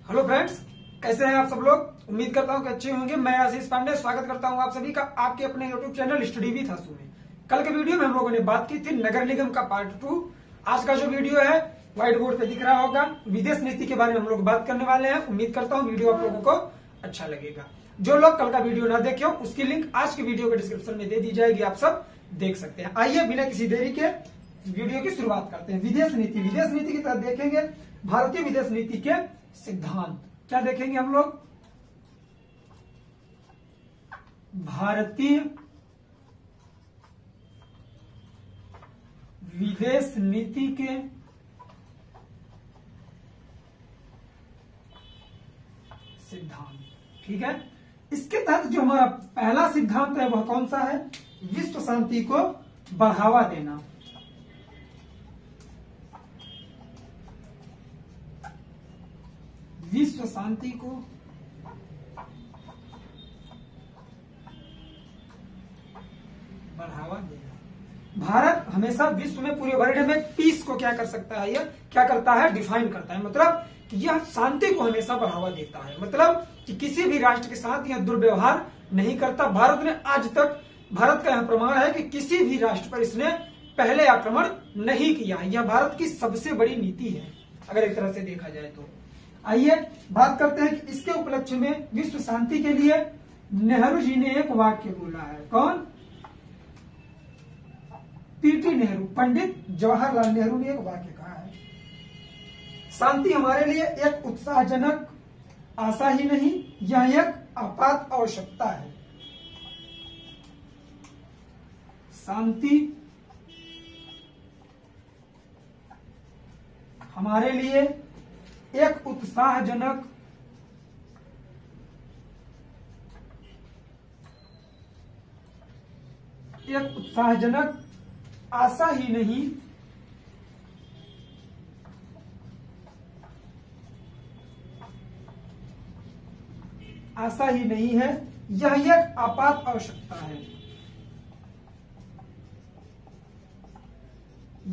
Hello friends, कैसे हैं आप सब लोग। उम्मीद करता हूं कि अच्छे होंगे। मैं आशीष पांडे स्वागत करता हूं आप सभी का आपके अपने यूट्यूब चैनल स्टडी विद हसू में। कल के वीडियो में हम लोगों ने बात की थी नगर निगम का पार्ट 2। आज का जो वीडियो है व्हाइट बोर्ड पे दिख रहा होगा, विदेश नीति के बारे में हम लोग बात करने वाले हैं। उम्मीद करता हूँ वीडियो आप लोगों को अच्छा लगेगा। जो लोग कल का वीडियो ना देखे हो उसकी लिंक आज की वीडियो के डिस्क्रिप्शन में दे दी जाएगी, आप सब देख सकते हैं। आइए बिना किसी देरी के वीडियो की शुरुआत करते हैं। विदेश नीति की तरफ देखेंगे। भारतीय विदेश नीति के सिद्धांत क्या देखेंगे हम लोग। भारतीय विदेश नीति के सिद्धांत, ठीक है। इसके तहत जो हमारा पहला सिद्धांत है वह कौन सा है? विश्व शांति को बढ़ावा देना। विश्व शांति को बढ़ावा देना। भारत हमेशा विश्व में पूरे वर्ल्ड में पीस को क्या कर सकता है, यह क्या करता है, डिफाइन करता है। मतलब कि यह शांति को हमेशा बढ़ावा देता है। मतलब कि किसी भी राष्ट्र के साथ यह दुर्व्यवहार नहीं करता। भारत ने आज तक, भारत का यह प्रमाण है कि किसी भी राष्ट्र पर इसने पहले आक्रमण नहीं किया। यह भारत की सबसे बड़ी नीति है अगर एक तरह से देखा जाए तो। आइए बात करते हैं कि इसके उपलक्ष्य में विश्व शांति के लिए नेहरू जी ने एक वाक्य बोला है। कौन? पीटी नेहरू, पंडित जवाहरलाल नेहरू ने एक वाक्य कहा है, शांति हमारे लिए एक उत्साहजनक आशा ही नहीं, यह एक आपात आवश्यकता है। शांति हमारे लिए एक उत्साहजनक आशा ही नहीं, है, यह एक आपात आवश्यकता है।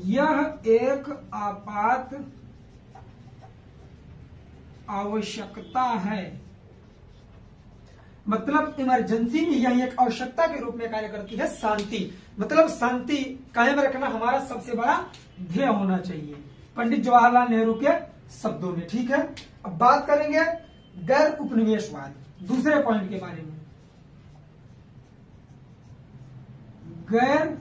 यह एक आपात आवश्यकता है। मतलब इमरजेंसी में यह एक आवश्यकता के रूप में कार्य करती है शांति। मतलब शांति कायम रखना हमारा सबसे बड़ा ध्येय होना चाहिए, पंडित जवाहरलाल नेहरू के शब्दों में, ठीक है। अब बात करेंगे गैर उपनिवेशवाद, दूसरे पॉइंट के बारे में। गैर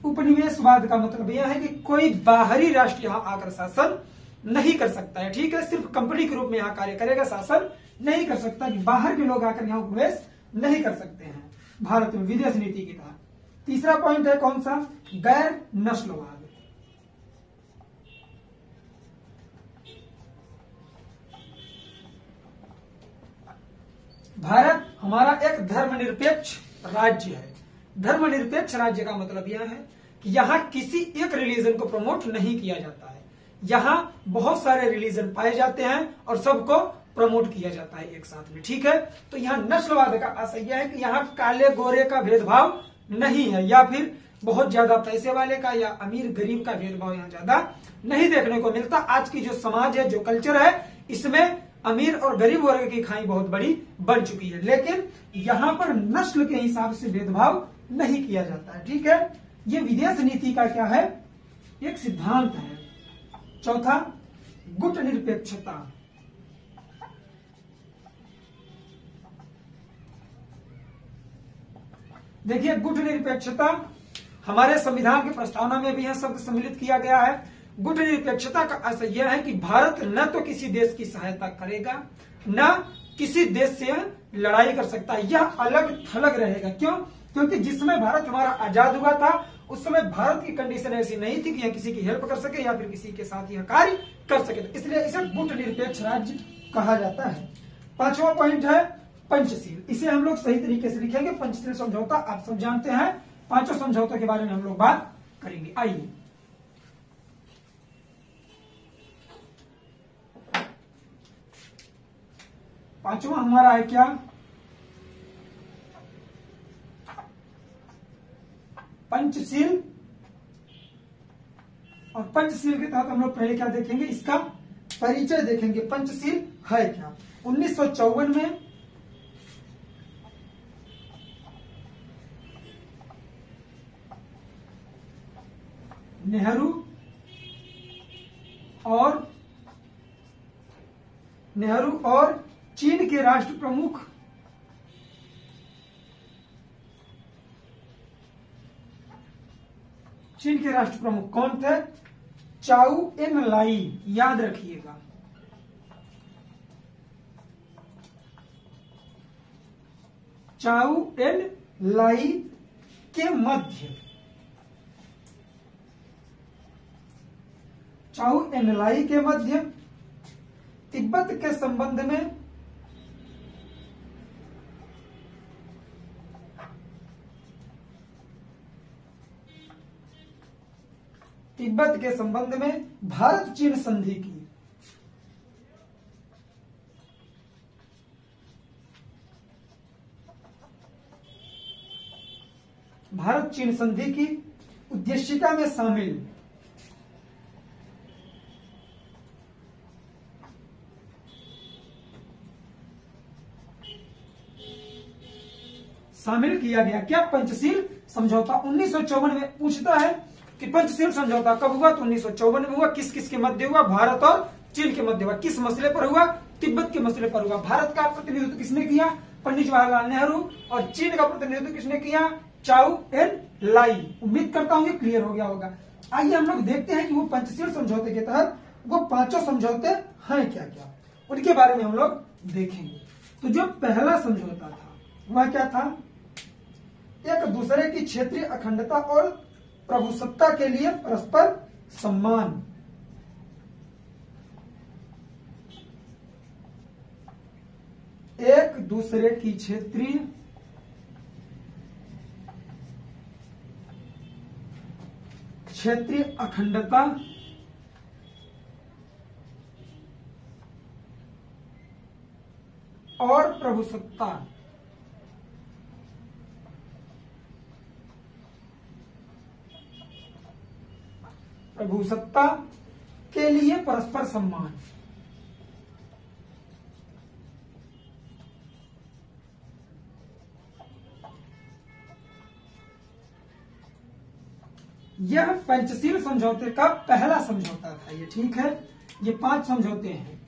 उपनिवेशवाद का मतलब यह है कि कोई बाहरी राष्ट्र यहां आकर शासन नहीं कर सकता है, ठीक है। सिर्फ कंपनी के रूप में यहां कार्य करेगा, शासन नहीं कर सकता। कि बाहर के लोग आकर यहां उपनिवेश नहीं कर सकते हैं भारत में विदेश नीति के तहत। तीसरा पॉइंट है कौन सा? गैर नस्लवाद। भारत हमारा एक धर्मनिरपेक्ष राज्य है। धर्मनिरपेक्ष राज्य का मतलब यह है कि यहाँ किसी एक रिलीजन को प्रमोट नहीं किया जाता है। यहाँ बहुत सारे रिलीजन पाए जाते हैं और सबको प्रमोट किया जाता है एक साथ में, ठीक है। तो यहाँ नस्लवाद का आशय यह है कि यहाँ काले गोरे का भेदभाव नहीं है, या फिर बहुत ज्यादा पैसे वाले का या अमीर गरीब का भेदभाव यहाँ ज्यादा नहीं देखने को मिलता। आज की जो समाज है, जो कल्चर है, इसमें अमीर और गरीब वर्ग की खाई बहुत बड़ी बन चुकी है। लेकिन यहाँ पर नस्ल के हिसाब से भेदभाव नहीं किया जाता है, ठीक है। ये विदेश नीति का क्या है? एक सिद्धांत है। चौथा, गुट निरपेक्षता। देखिए, गुट निरपेक्षता हमारे संविधान की प्रस्तावना में भी यह शब्द सम्मिलित किया गया है। गुट निरपेक्षता का अर्थ यह है कि भारत न तो किसी देश की सहायता करेगा, न किसी देश से लड़ाई कर सकता है। यह अलग थलग रहेगा। क्यों? क्योंकि जिसमें भारत हमारा आजाद हुआ था उस समय भारत की कंडीशन ऐसी नहीं थी कि यह किसी की हेल्प कर सके या फिर किसी के साथ यह कार्य कर सके। तो इसलिए इसे गुट निरपेक्ष राज्य कहा जाता है। पांचवा पॉइंट है पंचशील। इसे हम लोग सही तरीके से लिखेंगे। पंचशील समझौता आप सब जानते हैं। पांचों समझौतों के बारे में हम लोग बात करेंगे। आइए पांचवा हमारा है क्या? पंचशील और पंचशील के तहत हम लोग पहले क्या देखेंगे, इसका परिचय देखेंगे, पंचशील है क्या। 1954 में नेहरू और चीन के राष्ट्र प्रमुख कौन थे, चाउ एन लाई, याद रखिएगा। चाउ एन लाई के मध्य, चाउ एन लाई के मध्य तिब्बत के संबंध में भारत चीन संधि की उद्देशिका में शामिल किया गया। क्या, पंचशील समझौता। 1954 में पूछता है कि पंचशील समझौता कब हुआ, तो 1954 में हुआ। किस किस के मध्य हुआ, भारत और चीन के मध्य हुआ। किस मसले पर हुआ, तिब्बत के मसले पर हुआ। भारत का प्रतिनिधित्व किसने किया, पंडित जवाहरलाल नेहरू, और चीन का प्रतिनिधित्व किसने किया, चाउ एन लाई। उम्मीद करता हूं ये क्लियर हो गया होगा। आइए हम लोग देखते हैं कि वो पंचशील समझौते के तहत वो पांचों समझौते हैं क्या क्या, उनके बारे में हम लोग देखेंगे। तो जो पहला समझौता था वह क्या था, एक दूसरे की क्षेत्रीय अखंडता और प्रभुसत्ता के लिए परस्पर सम्मान। एक दूसरे की क्षेत्रीय अखंडता और प्रभुसत्ता के लिए परस्पर सम्मान। यह पंचशील समझौते का पहला समझौता था। ये ठीक है, ये 5 समझौते हैं।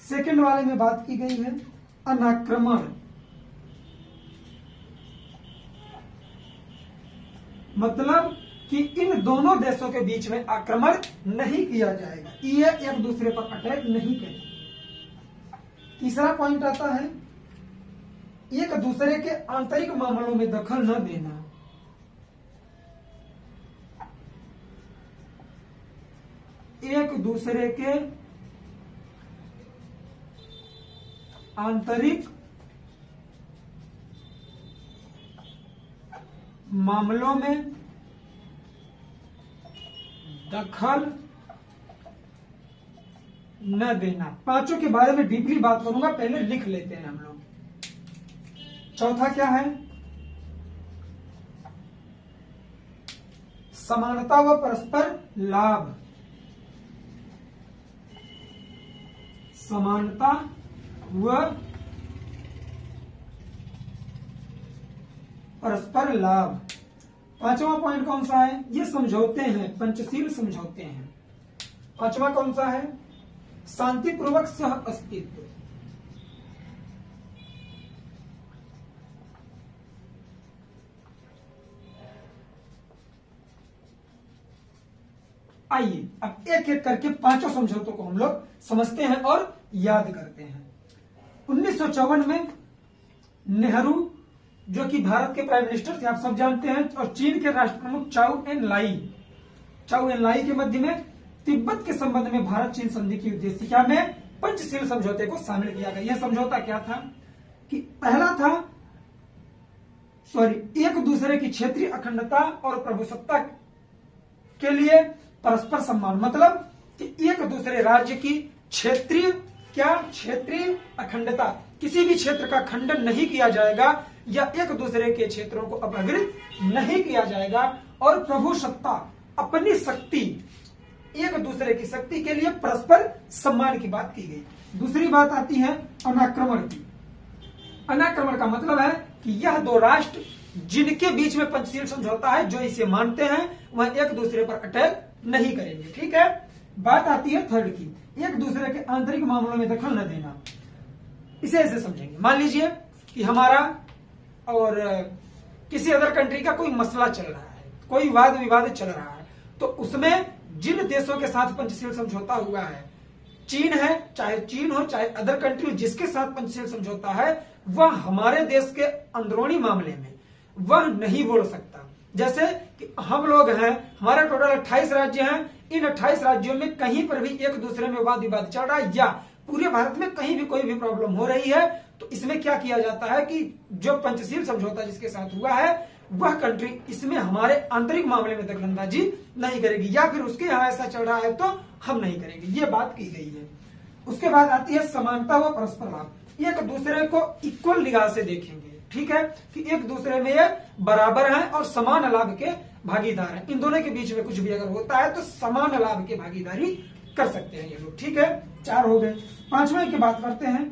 सेकंड वाले में बात की गई है अनाक्रमण, मतलब कि इन दोनों देशों के बीच में आक्रमण नहीं किया जाएगा, ये एक दूसरे पर अटैक नहीं करेंगे। तीसरा पॉइंट आता है एक दूसरे के आंतरिक मामलों में दखल न देना। एक दूसरे के आंतरिक मामलों में दखल न देना। पांचों के बारे में डीपली बात करूंगा, पहले लिख लेते हैं हम लोग। चौथा क्या है, समानता व परस्पर लाभ। समानता व परस्पर लाभ। पांचवा पॉइंट कौन सा है, ये समझौते हैं, पंचशील समझौते हैं। पांचवा कौन सा है, शांतिपूर्वक सह अस्तित्व। आइए अब एक एक करके पांचों समझौतों को हम लोग समझते हैं और याद करते हैं। 1954 में नेहरू, जो कि भारत के प्राइम मिनिस्टर थे, आप सब जानते हैं, और चीन के राष्ट्र प्रमुख चाउ एन लाई के मध्य में तिब्बत के संबंध में भारत चीन संधि की उद्देशिका में पंचशील समझौते को शामिल किया गया। यह समझौता क्या था कि पहला था एक दूसरे की क्षेत्रीय अखंडता और प्रभुसत्ता के लिए परस्पर सम्मान, मतलब कि एक दूसरे राज्य की क्षेत्रीय अखंडता, किसी भी क्षेत्र का खंडन नहीं किया जाएगा या एक दूसरे के क्षेत्रों को अपहृत नहीं किया जाएगा, और अपनी शक्ति, एक दूसरे की शक्ति के लिए परस्पर सम्मान की बात की गई। दूसरी बात आती है अनाक्रमण की। अनाक्रमण का मतलब है कि यह दो राष्ट्र जिनके बीच में पंचशील समझौता है, जो इसे मानते हैं, वह एक दूसरे पर अटैक नहीं करेंगे। ठीक है। बात आती है थर्ड की, एक दूसरे के आंतरिक मामलों में दखल न देना। इसे ऐसे समझेंगे, मान लीजिए कि हमारा और किसी अदर कंट्री का कोई मसला चल रहा है, कोई वाद विवाद चल रहा है, तो उसमें जिन देशों के साथ पंचशील समझौता हुआ है, चीन है, चाहे चीन हो चाहे अदर कंट्री हो, जिसके साथ पंचशील समझौता है, वह हमारे देश के अंदरूनी मामले में वह नहीं बोल सकता। जैसे कि हम लोग हैं, हमारा टोटल 28 राज्य हैं, इन 28 राज्यों में कहीं पर भी एक दूसरे में वाद विवाद चल रहा है या पूरे भारत में कहीं भी कोई भी प्रॉब्लम हो रही है, तो इसमें क्या किया जाता है कि जो पंचशील समझौता जिसके साथ हुआ है, वह कंट्री इसमें हमारे आंतरिक मामले में दखलंदाजी नहीं करेगी, या फिर उसके यहां ऐसा चल रहा है तो हम नहीं करेंगे, ये बात की गई है। उसके बाद आती है समानता व परस्पर लाभ। एक दूसरे को इक्वल निगाह से देखेंगे, ठीक है, कि एक दूसरे में ये बराबर है और समान लाभ के भागीदार हैं। इन दोनों के बीच में कुछ भी अगर होता है तो समान लाभ की भागीदारी कर सकते हैं ये लोग। ठीक है, 4 हो गए। 5वें की बात करते हैं,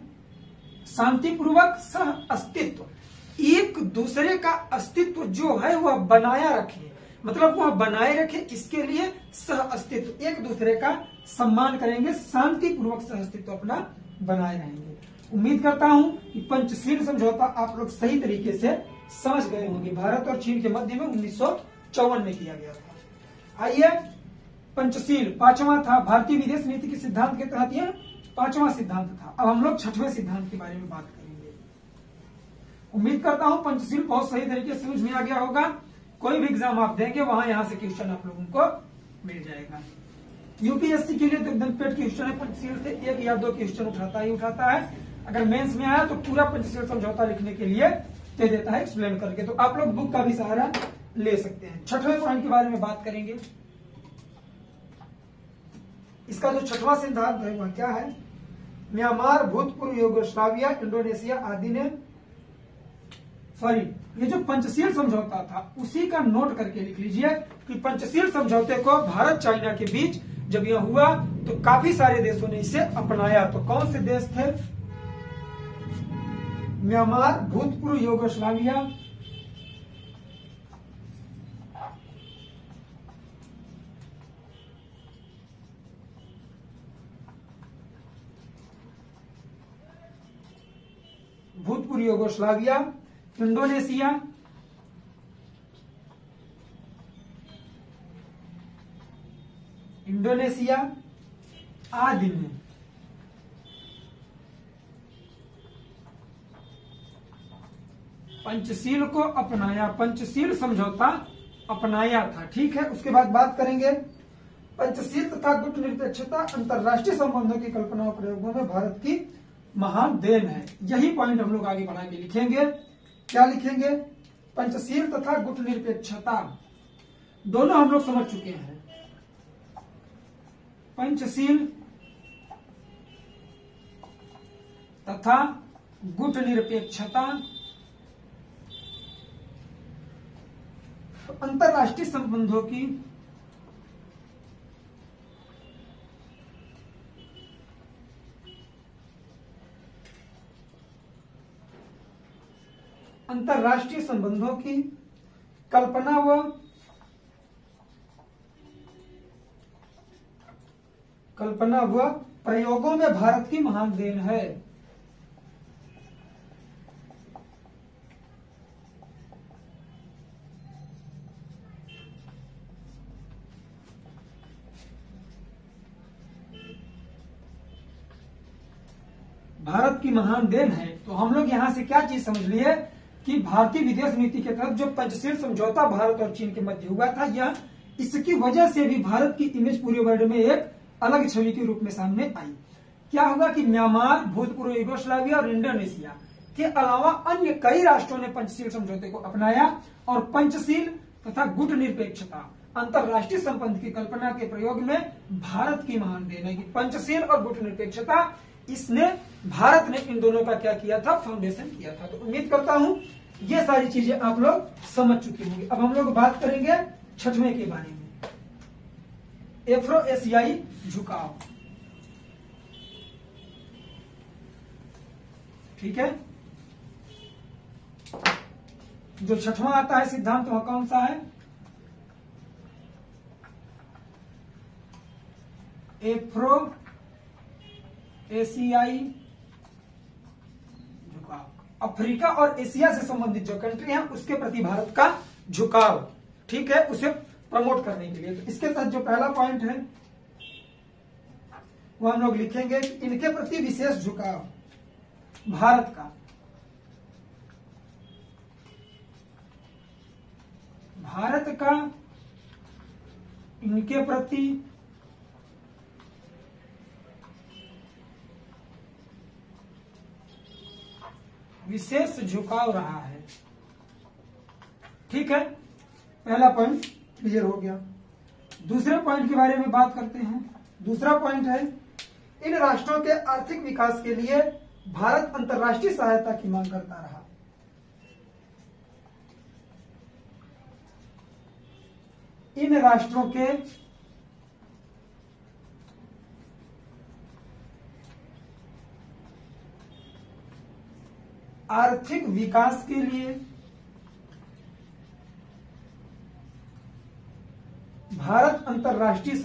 शांतिपूर्वक सह अस्तित्व। एक दूसरे का अस्तित्व जो है वह बनाया रखे, मतलब वह बनाए रखे, इसके लिए सह अस्तित्व, एक दूसरे का सम्मान करेंगे, शांतिपूर्वक सह अस्तित्व अपना बनाए रहेंगे। उम्मीद करता हूं कि पंचशील समझौता आप लोग सही तरीके से समझ गए होंगे। भारत और चीन के मध्य में 1954 में किया गया था। आइए, पंचशील 5वां था, भारतीय विदेश नीति के सिद्धांत के तहत यह 5वां सिद्धांत था। अब हम लोग 6वें सिद्धांत के बारे में बात करेंगे। उम्मीद करता हूं पंचशील बहुत सही तरीके से समझ में आ गया होगा। कोई भी एग्जाम आप देंगे वहां यहां से क्वेश्चन आप लोगों को मिल जाएगा। यूपीएससी के लिए तो एकदम पेट क्वेश्चन है पंचशील से, 1 या 2 क्वेश्चन उठाता ही उठाता है। अगर मेंस में आया तो पूरा पंचशील समझौता लिखने के लिए दे देता है एक्सप्लेन करके, तो आप लोग बुक का भी सहारा ले सकते हैं। 6वें पॉइंट के बारे में बात करेंगे। इसका जो 6वां सिद्धांत है वह क्या है? म्यांमार, भूतपूर्व यूगोस्लाविया, इंडोनेशिया आदि ने, सॉरी, ये जो पंचशील समझौता था उसी का नोट करके लिख लीजिए कि पंचशील समझौते को भारत चाइना के बीच जब यह हुआ तो काफी सारे देशों ने इसे अपनाया। तो कौन से देश थे? म्यांमार, भूतपूर्व यूगोस्लाविया, भूतपूर्व यूगोस्लाविया, इंडोनेशिया, आदि ने पंचशील को अपनाया, पंचशील समझौता अपनाया था। ठीक है, उसके बाद बात करेंगे पंचशील तथा गुट निरपेक्षता अंतरराष्ट्रीय संबंधों की कल्पना और प्रयोगों में भारत की महान देन है। यही पॉइंट हम लोग आगे बढ़ा के लिखेंगे। क्या लिखेंगे? पंचशील तथा गुट निरपेक्षता दोनों हम लोग समझ चुके हैं। पंचशील तथा गुट निरपेक्षता अंतरराष्ट्रीय संबंधों की कल्पना व प्रयोगों में भारत की महान देन है। भारत की महान देन है। तो हम लोग यहां से क्या चीज समझ लिए कि भारतीय विदेश नीति के तहत जो पंचशील समझौता भारत और चीन के मध्य हुआ था, यह इसकी वजह से भी भारत की इमेज पूरे वर्ल्ड में एक अलग छवि के रूप में सामने आई। क्या होगा कि म्यांमार, भूतपूर्व यूगोस्लाविया और इंडोनेशिया के अलावा अन्य कई राष्ट्रों ने पंचशील समझौते को अपनाया और पंचशील तथा गुट निरपेक्षता अंतरराष्ट्रीय संबंध की कल्पना के प्रयोग में भारत की महान देन है कि पंचशील और गुट निरपेक्षता, इसने भारत ने इन दोनों का क्या किया था? फाउंडेशन किया था। तो उम्मीद करता हूं ये सारी चीजें आप लोग समझ चुके होंगे। अब हम लोग बात करेंगे 6वें के बारे में। एफ्रो एशियाई झुकाव। ठीक है, जो छठवां आता है सिद्धांत वह कौन सा है? एफ्रो एशियाई झुकाव। अफ्रीका और एशिया से संबंधित जो कंट्री है उसके प्रति भारत का झुकाव, ठीक है, उसे प्रमोट करने के लिए। तो इसके तहत जो पहला पॉइंट है वो हम लोग लिखेंगे कि इनके प्रति विशेष झुकाव भारत का। भारत का इनके प्रति विशेष झुकाव रहा है। ठीक है, पहला पॉइंट क्लियर हो गया। दूसरे पॉइंट के बारे में बात करते हैं। दूसरा पॉइंट है, इन राष्ट्रों के आर्थिक विकास के लिए भारत अंतर्राष्ट्रीय सहायता की मांग करता रहा। इन राष्ट्रों के आर्थिक विकास के लिए भारत अंतर्राष्ट्रीय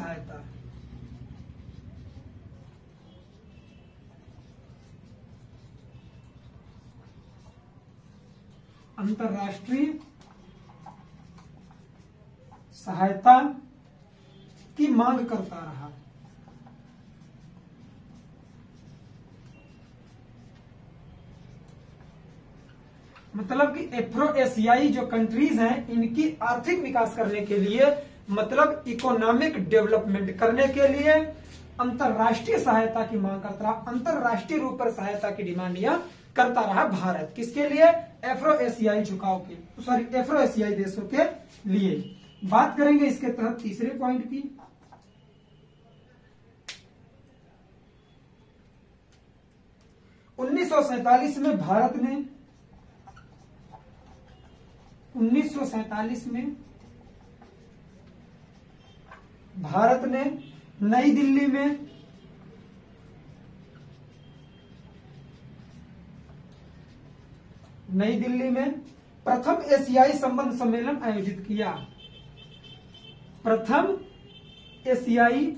सहायता की मांग करता रहा। मतलब कि एफ्रो एशियाई जो कंट्रीज हैं इनकी आर्थिक विकास करने के लिए, मतलब इकोनॉमिक डेवलपमेंट करने के लिए अंतरराष्ट्रीय सहायता की मांग करता रहा। अंतरराष्ट्रीय रूप पर सहायता की डिमांड यह करता रहा भारत। किसके लिए? एफ्रो एशियाई झुकाव के, सॉरी एफ्रो एशियाई देशों के लिए। बात करेंगे इसके तहत तीसरे पॉइंट की। उन्नीस सौ सैंतालीस में भारत ने 1947 में भारत ने नई दिल्ली में प्रथम एशियाई संबंध सम्मेलन आयोजित किया। प्रथम एशियाई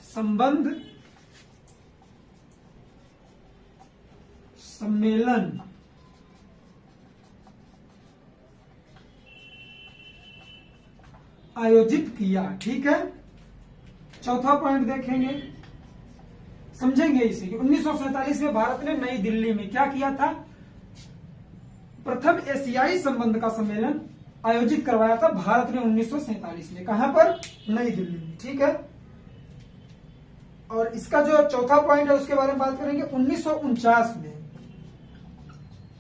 संबंध सम्मेलन आयोजित किया। ठीक है, चौथा पॉइंट देखेंगे, समझेंगे इसे कि 1947 में भारत ने नई दिल्ली में क्या किया था? प्रथम एशियाई संबंध का सम्मेलन आयोजित करवाया था भारत ने 1947 में। कहां पर? नई दिल्ली में। ठीक है, और इसका जो चौथा पॉइंट है उसके बारे में बात करेंगे। 1949 में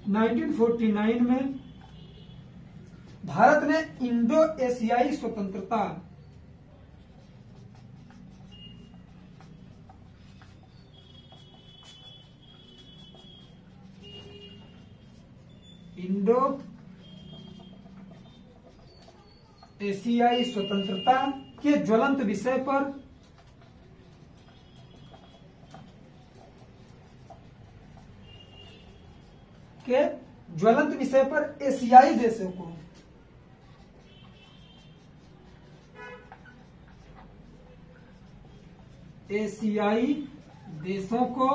1949 में भारत ने इंडो एशियाई स्वतंत्रता के ज्वलंत विषय पर एशियाई देशों को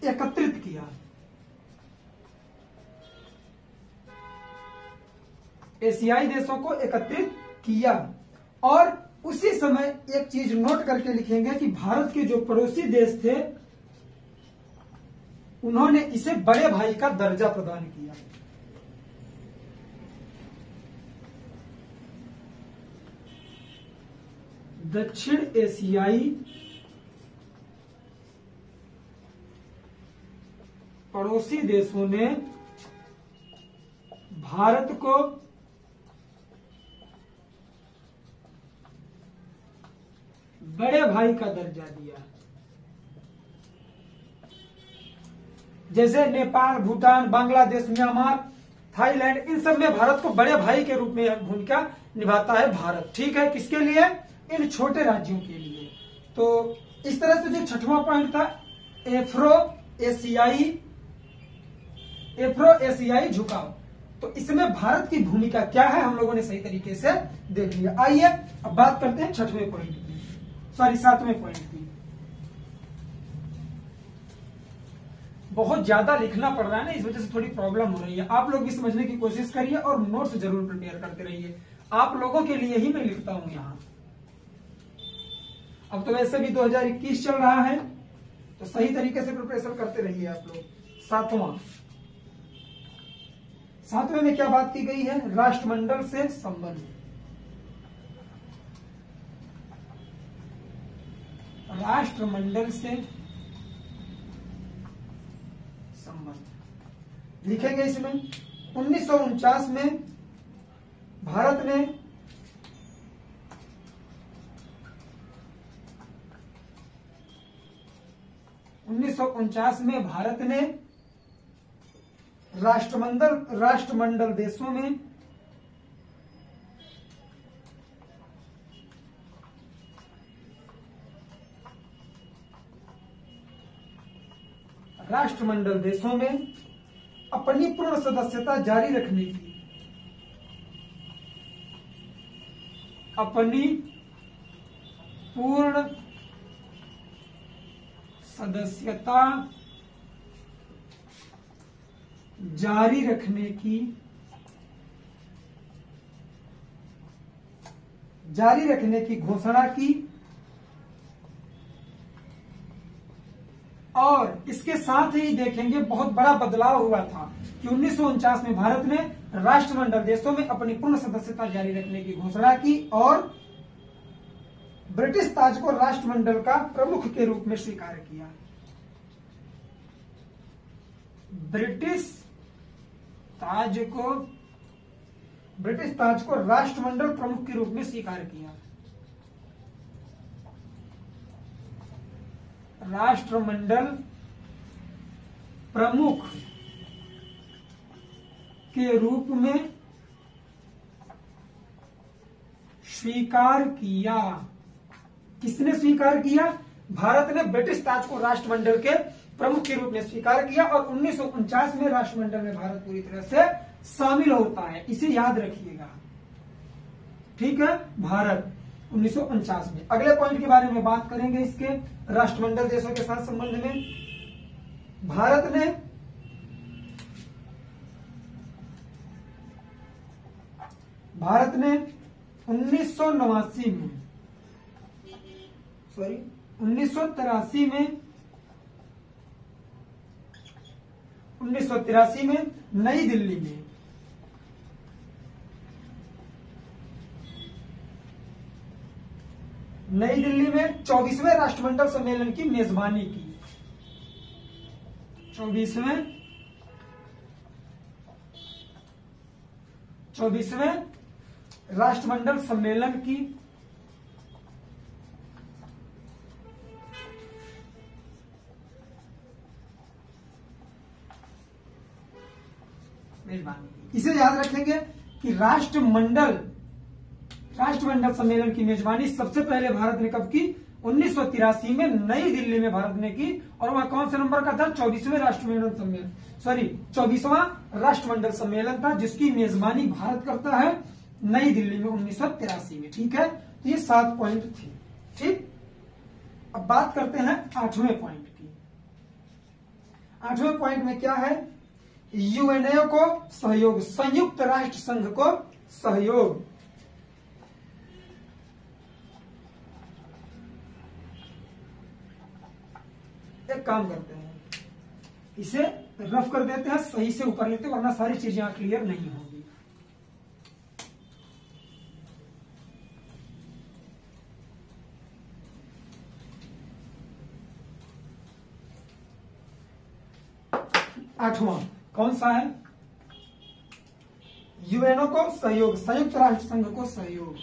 एकत्रित किया। एशियाई देशों को एकत्रित किया। और उसी समय एक चीज नोट करके लिखेंगे कि भारत के जो पड़ोसी देश थे उन्होंने इसे बड़े भाई का दर्जा प्रदान किया। दक्षिण एशियाई पड़ोसी देशों ने भारत को बड़े भाई का दर्जा दिया। जैसे नेपाल, भूटान, बांग्लादेश, म्यांमार, थाईलैंड, इन सब में भारत को बड़े भाई के रूप में भूमिका निभाता है भारत। ठीक है, किसके लिए? इन छोटे राज्यों के लिए। तो इस तरह से जो छठवां पॉइंट था, एफ्रो एशियाई झुकाव, तो इसमें भारत की भूमिका क्या है हम लोगों ने सही तरीके से देख लिया। आइए अब बात करते हैं छठवें पॉइंट की, सॉरी 7वें पॉइंट की। बहुत ज्यादा लिखना पड़ रहा है ना, इस वजह से थोड़ी प्रॉब्लम हो रही है। आप लोग भी समझने की कोशिश करिए और नोट्स जरूर प्रिपेयर करते रहिए। आप लोगों के लिए ही मैं लिखता हूं यहां। अब तो वैसे भी 2021 चल रहा है, तो सही तरीके से प्रिपरेशन करते रहिए आप लोग। सातवें में क्या बात की गई है? राष्ट्रमंडल से संबंध। राष्ट्रमंडल से संबंध लिखेंगे इसमें। 1949 में भारत ने राष्ट्रमंडल देशों में अपनी पूर्ण सदस्यता जारी रखने की जारी रखने की घोषणा की। और इसके साथ ही देखेंगे बहुत बड़ा बदलाव हुआ था कि 1949 में भारत ने राष्ट्रमंडल देशों में अपनी पूर्ण सदस्यता जारी रखने की घोषणा की और ब्रिटिश ताज को राष्ट्रमंडल का प्रमुख के रूप में स्वीकार किया। ब्रिटिश ताज को राष्ट्रमंडल प्रमुख के रूप में स्वीकार किया। राष्ट्रमंडल प्रमुख के रूप में स्वीकार किया। किसने स्वीकार किया? भारत ने ब्रिटिश ताज को राष्ट्रमंडल के प्रमुख के रूप में स्वीकार किया और 1949 में राष्ट्रमंडल में भारत पूरी तरह से शामिल होता है। इसे याद रखिएगा, ठीक है। भारत 1949 में। अगले पॉइंट के बारे में बात करेंगे इसके राष्ट्रमंडल देशों के साथ संबंध में। भारत ने भारत ने 1983 में नई दिल्ली में 24वें राष्ट्रमंडल सम्मेलन की मेजबानी की। 24वें राष्ट्रमंडल सम्मेलन की मेजबानी की। इसे याद रखेंगे कि राष्ट्रमंडल सम्मेलन की मेजबानी सबसे पहले भारत ने कब की? 1983 में नई दिल्ली में भारत ने की। और वह कौन से नंबर का था? 24वां राष्ट्रमंडल सम्मेलन था, जिसकी मेजबानी भारत करता है नई दिल्ली में 1983 में। ठीक है, तो ये 7 पॉइंट थे। ठीक, अब बात करते हैं 8वें पॉइंट की। 8वें पॉइंट में क्या है? यूएनओ को सहयोग, संयुक्त राष्ट्र संघ को सहयोग। एक काम करते हैं, इसे रफ कर देते हैं, सही से ऊपर लेते हैं, वरना सारी चीजें क्लियर नहीं होगी। आठवां कौन सा है? यूएनओ को सहयोग, संयुक्त राष्ट्र संघ को सहयोग।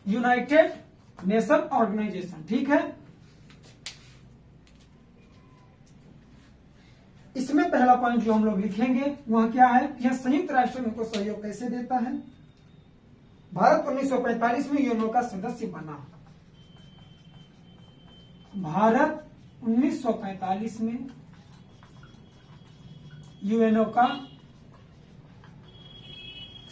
United Nation organization. ठीक है, इसमें पहला पॉइंट जो हम लोग लिखेंगे वह क्या है, यह संयुक्त राष्ट्र को सहयोग कैसे देता है। भारत 1945 में यूएनओ का सदस्य बना। भारत 1945 में यूएनओ का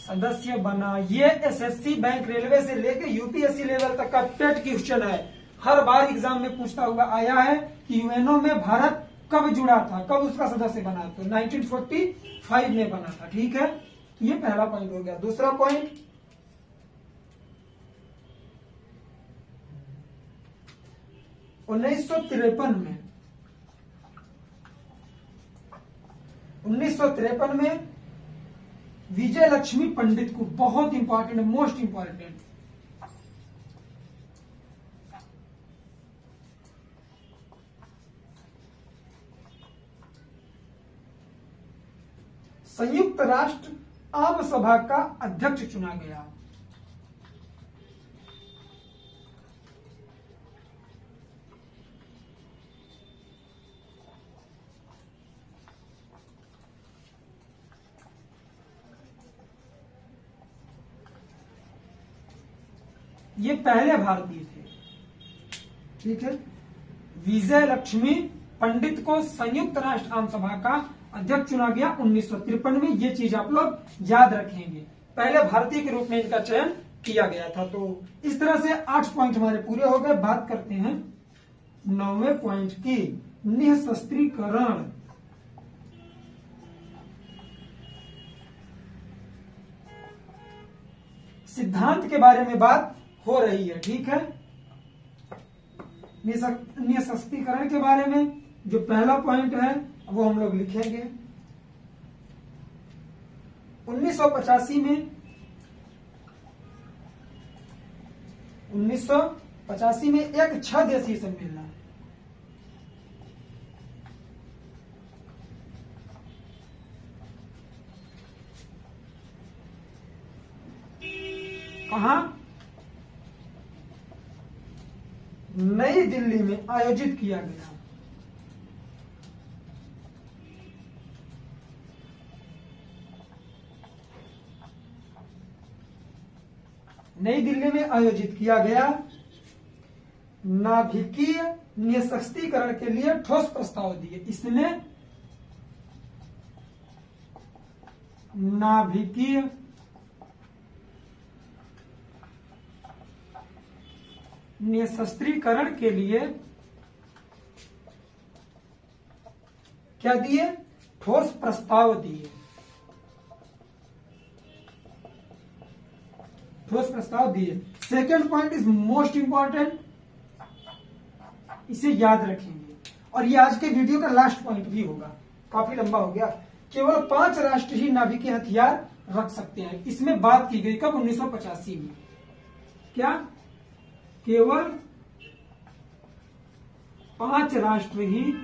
सदस्य बना। ये एसएससी, बैंक, रेलवे से लेके यूपीएससी लेवल तक का टेट क्वेश्चन है। हर बार एग्जाम में पूछता हुआ आया है कि यूएनओ में भारत कब जुड़ा था, कब उसका सदस्य बना। तो 1945 में बना था। ठीक है, तो ये पहला पॉइंट हो गया। दूसरा पॉइंट, 1953 में विजय लक्ष्मी पंडित को, बहुत इंपॉर्टेंट, मोस्ट इंपॉर्टेंट, संयुक्त राष्ट्र आम सभा का अध्यक्ष चुना गया। ये पहले भारतीय थे। ठीक है, विजय लक्ष्मी पंडित को संयुक्त राष्ट्र आम सभा का अध्यक्ष चुना गया 1953 में। ये चीज आप लोग याद रखेंगे, पहले भारतीय के रूप में इनका चयन किया गया था। तो इस तरह से 8 पॉइंट हमारे पूरे हो गए। बात करते हैं 9वें पॉइंट की, निःशस्त्रीकरण। सिद्धांत के बारे में बात हो रही है। ठीक है, निःशस्त्रीकरण के बारे में जो पहला पॉइंट है वो हम लोग लिखेंगे। 1985 में एक 6 देशीय सम्मेलन, कहां, नई दिल्ली में आयोजित किया गया। नई दिल्ली में आयोजित किया गया नाभिकीय निःशस्त्रीकरण के लिए ठोस प्रस्ताव दिए। इसने नाभिकीय निःशस्त्रीकरण के लिए क्या दिए, ठोस प्रस्ताव दिए। ठोस प्रस्ताव दिए। Second point is most important, इसे याद रखेंगे और ये आज के वीडियो का लास्ट पॉइंट भी होगा, काफी लंबा हो गया। केवल 5 राष्ट्र ही नाभिकीय हथियार रख सकते हैं। इसमें बात की गई कब, 1985 में। क्या, केवल 5 राष्ट्र ही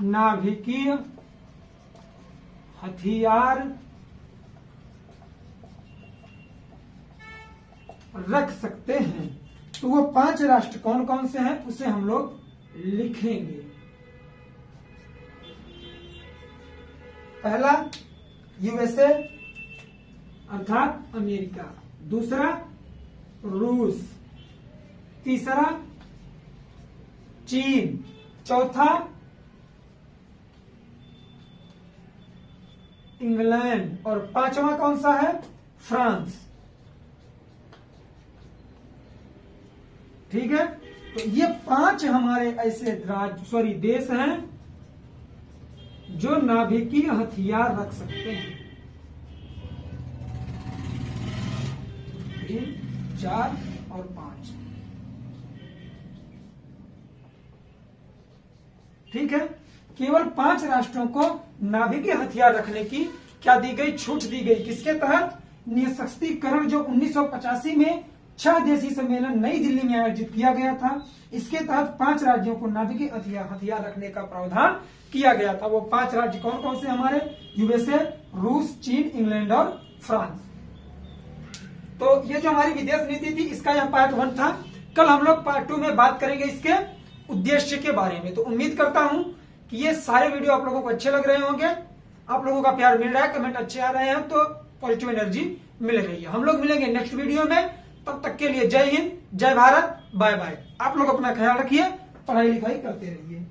नाभिकीय हथियार रख सकते हैं। तो वो 5 राष्ट्र कौन कौन से हैं उसे हम लोग लिखेंगे। पहला यूएसए अर्थात अमेरिका, दूसरा रूस, तीसरा चीन, चौथा इंग्लैंड और 5वां कौन सा है, फ्रांस। ठीक है, तो ये 5 हमारे ऐसे देश हैं जो नाभिकीय हथियार रख सकते हैं। 3, 4 और 5। ठीक है, केवल 5 राष्ट्रों को नाभिकीय हथियार रखने की क्या दी गई, छूट दी गई। किसके तहत, निःशस्त्रीकरण जो 1985 में 6 देशीय सम्मेलन नई दिल्ली में आयोजित किया गया था। इसके तहत 5 राज्यों को नाभिकीय हथियार रखने का प्रावधान किया गया था। वो 5 राज्य कौन कौन से हमारे, यूएसए, रूस, चीन, इंग्लैंड और फ्रांस। तो ये जो हमारी विदेश नीति थी इसका यह पार्ट 1 था। कल हम लोग पार्ट 2 में बात करेंगे इसके उद्देश्य के बारे में। तो उम्मीद करता हूं कि ये सारे वीडियो आप लोगों को अच्छे लग रहे होंगे, आप लोगों का प्यार मिल रहा है, कमेंट अच्छे आ रहे हैं, तो पॉजिटिव एनर्जी मिल रही है। हम लोग मिलेंगे नेक्स्ट वीडियो में, तब तक के लिए जय हिंद, जय भारत, बाय बाय। आप लोग अपना ख्याल रखिए, पढ़ाई लिखाई करते रहिए।